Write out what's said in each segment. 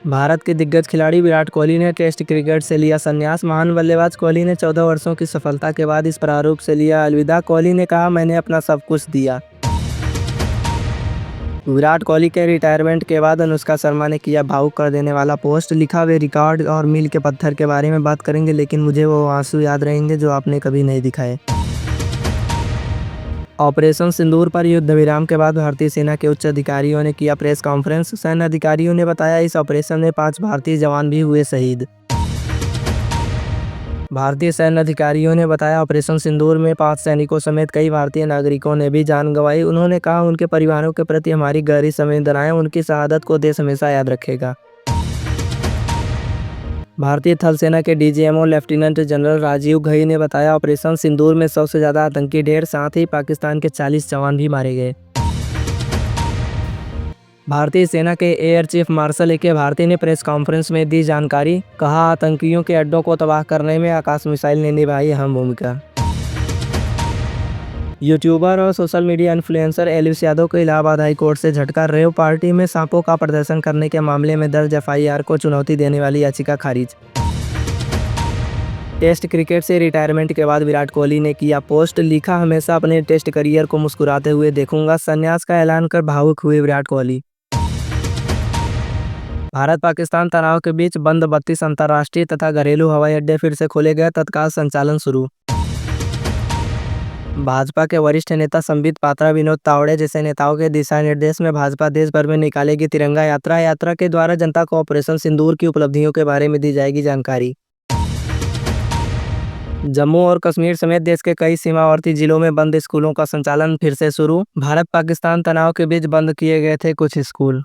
भारत के दिग्गज खिलाड़ी विराट कोहली ने टेस्ट क्रिकेट से लिया संन्यास। महान बल्लेबाज कोहली ने 14 वर्षों की सफलता के बाद इस प्रारूप से लिया अलविदा। कोहली ने कहा, मैंने अपना सब कुछ दिया। विराट कोहली के रिटायरमेंट के बाद अनुष्का शर्मा ने किया भावुक कर देने वाला पोस्ट। लिखा, वे रिकॉर्ड और मील के पत्थर के बारे में बात करेंगे, लेकिन मुझे वो आंसू याद रहेंगे जो आपने कभी नहीं दिखाए। ऑपरेशन सिंदूर पर युद्ध विराम के बाद भारतीय सेना के उच्च अधिकारियों ने किया प्रेस कॉन्फ्रेंस। सैन्य अधिकारियों ने बताया, इस ऑपरेशन में 5 भारतीय जवान भी हुए शहीद। भारतीय सैन्य अधिकारियों ने बताया, ऑपरेशन सिंदूर में 5 सैनिकों समेत कई भारतीय नागरिकों ने भी जान गंवाई। उन्होंने कहा, उनके परिवारों के प्रति हमारी गहरी संवेदनाएं, उनकी शहादत को देश हमेशा याद रखेगा। भारतीय थल सेना के DGMO lieutenant general Rajiv Ghai ने बताया, ऑपरेशन सिंदूर में 100 से ज़्यादा आतंकी ढेर, साथ ही पाकिस्तान के 40 जवान भी मारे गए। भारतीय सेना के air chief marshal AK. Bharti ने प्रेस कॉन्फ्रेंस में दी जानकारी। कहा, आतंकियों के अड्डों को तबाह करने में आकाश मिसाइल ने निभाई अहम भूमिका। यूट्यूबर और social media influencer Elvish Yadav को इलाहाबाद हाई कोर्ट से झटका। रेव पार्टी में सांपों का प्रदर्शन करने के मामले में दर्ज एफआईआर को चुनौती देने वाली याचिका खारिज। टेस्ट क्रिकेट से रिटायरमेंट के बाद विराट कोहली ने किया पोस्ट। लिखा, हमेशा अपने टेस्ट करियर को मुस्कुराते हुए देखूंगा। संन्यास का ऐलान कर भावुक हुए विराट कोहली। भारत पाकिस्तान तनाव के बीच बंद 32 अंतर्राष्ट्रीय तथा घरेलू हवाई अड्डे फिर से खोले गए, तत्काल संचालन शुरू। भाजपा के वरिष्ठ नेता संबित पात्रा, विनोद तावड़े जैसे नेताओं के दिशा निर्देश में भाजपा देश भर में निकालेगी तिरंगा यात्रा। यात्रा के द्वारा जनता को ऑपरेशन सिंदूर की उपलब्धियों के बारे में दी जाएगी जानकारी। जम्मू और कश्मीर समेत देश के कई सीमावर्ती जिलों में बंद स्कूलों का संचालन फिर से शुरू। भारत पाकिस्तान तनाव के बीच बंद किए गए थे कुछ स्कूल।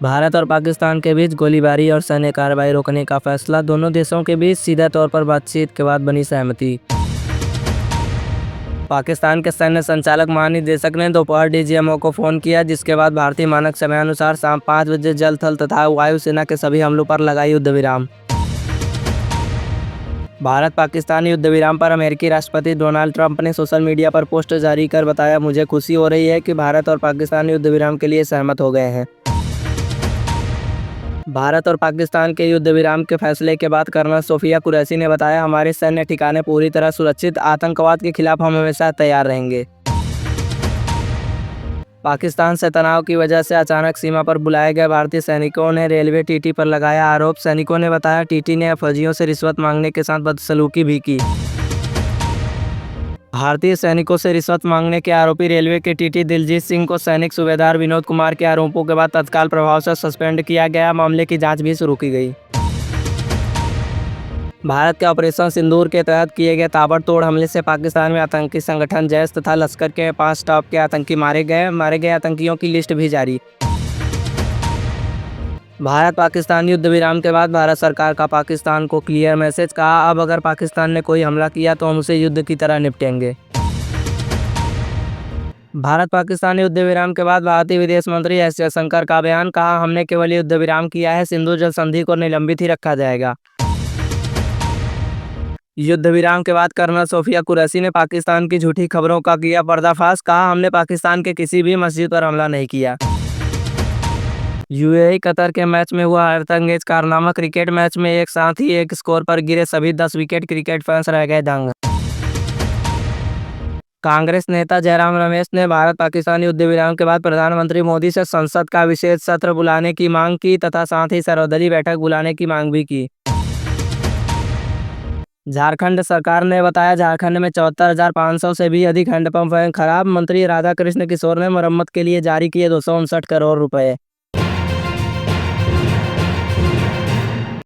भारत और पाकिस्तान के बीच गोलीबारी और सैन्य कार्रवाई रोकने का फैसला। दोनों देशों के बीच सीधा तौर पर बातचीत के बाद बनी सहमति। पाकिस्तान के सैन्य संचालक महानिदेशक ने दोपहर डीजीएमओ को फ़ोन किया, जिसके बाद भारतीय मानक समयानुसार शाम 5 बजे जल, थल तथा वायुसेना के सभी हमलों पर लगा युद्ध विराम। भारत पाकिस्तान युद्ध विराम पर अमेरिकी राष्ट्रपति डोनाल्ड ट्रंप ने सोशल मीडिया पर पोस्ट जारी कर बताया, मुझे खुशी हो रही है कि भारत और पाकिस्तान युद्ध विराम के लिए सहमत हो गए हैं। भारत और पाकिस्तान के युद्ध विराम के फैसले के बाद कर्नल सोफिया कुरैशी ने बताया, हमारे सैन्य ठिकाने पूरी तरह सुरक्षित, आतंकवाद के खिलाफ हम हमेशा तैयार रहेंगे। पाकिस्तान से तनाव की वजह से अचानक सीमा पर बुलाए गए भारतीय सैनिकों ने रेलवे टीटी पर लगाया आरोप। सैनिकों ने बताया, टीटी ने फौजियों से रिश्वत मांगने के साथ बदसलूकी भी की। भारतीय सैनिकों से रिश्वत मांगने के आरोपी रेलवे के टीटी दिलजीत सिंह को सैनिक सूबेदार विनोद कुमार के आरोपों के बाद तत्काल प्रभाव से सस्पेंड किया गया। मामले की जांच भी शुरू की गई। भारत के ऑपरेशन सिंदूर के तहत किए गए ताबड़तोड़ हमले से पाकिस्तान में आतंकी संगठन जैश तथा लश्कर के 5 टॉप के आतंकी मारे गए आतंकियों की लिस्ट भी जारी। भारत पाकिस्तान युद्ध विराम के बाद भारत सरकार का पाकिस्तान को क्लियर मैसेज। कहा, अब अगर पाकिस्तान ने कोई हमला किया तो हम उसे युद्ध की तरह निपटेंगे। भारत पाकिस्तान युद्ध विराम के बाद भारतीय विदेश मंत्री एस जयशंकर का बयान। कहा, हमने केवल युद्ध विराम किया है, सिंधु जल संधि को निलंबित ही रखा जाएगा। युद्ध विराम के बाद कर्नल सोफिया कुरैशी ने पाकिस्तान की झूठी खबरों का किया पर्दाफाश। कहा, हमने पाकिस्तान के किसी भी मस्जिद पर हमला नहीं किया। यूएई कतर के मैच में हुआ हैरतअंगेज कारनामा। क्रिकेट मैच में एक साथ ही एक स्कोर पर गिरे सभी 10 विकेट, क्रिकेट फैंस रह गए दंग। कांग्रेस नेता जयराम रमेश ने भारत पाकिस्तान युद्ध विराम के बाद प्रधानमंत्री मोदी से संसद का विशेष सत्र बुलाने की मांग की तथा साथ ही सर्वदलीय बैठक बुलाने की मांग भी की। झारखंड सरकार ने बताया, झारखंड में 74,500 से भी अधिक हैंडपंप हैं खराब। मंत्री राधाकृष्ण किशोर ने मरम्मत के लिए जारी किए 259 करोड़ रुपए।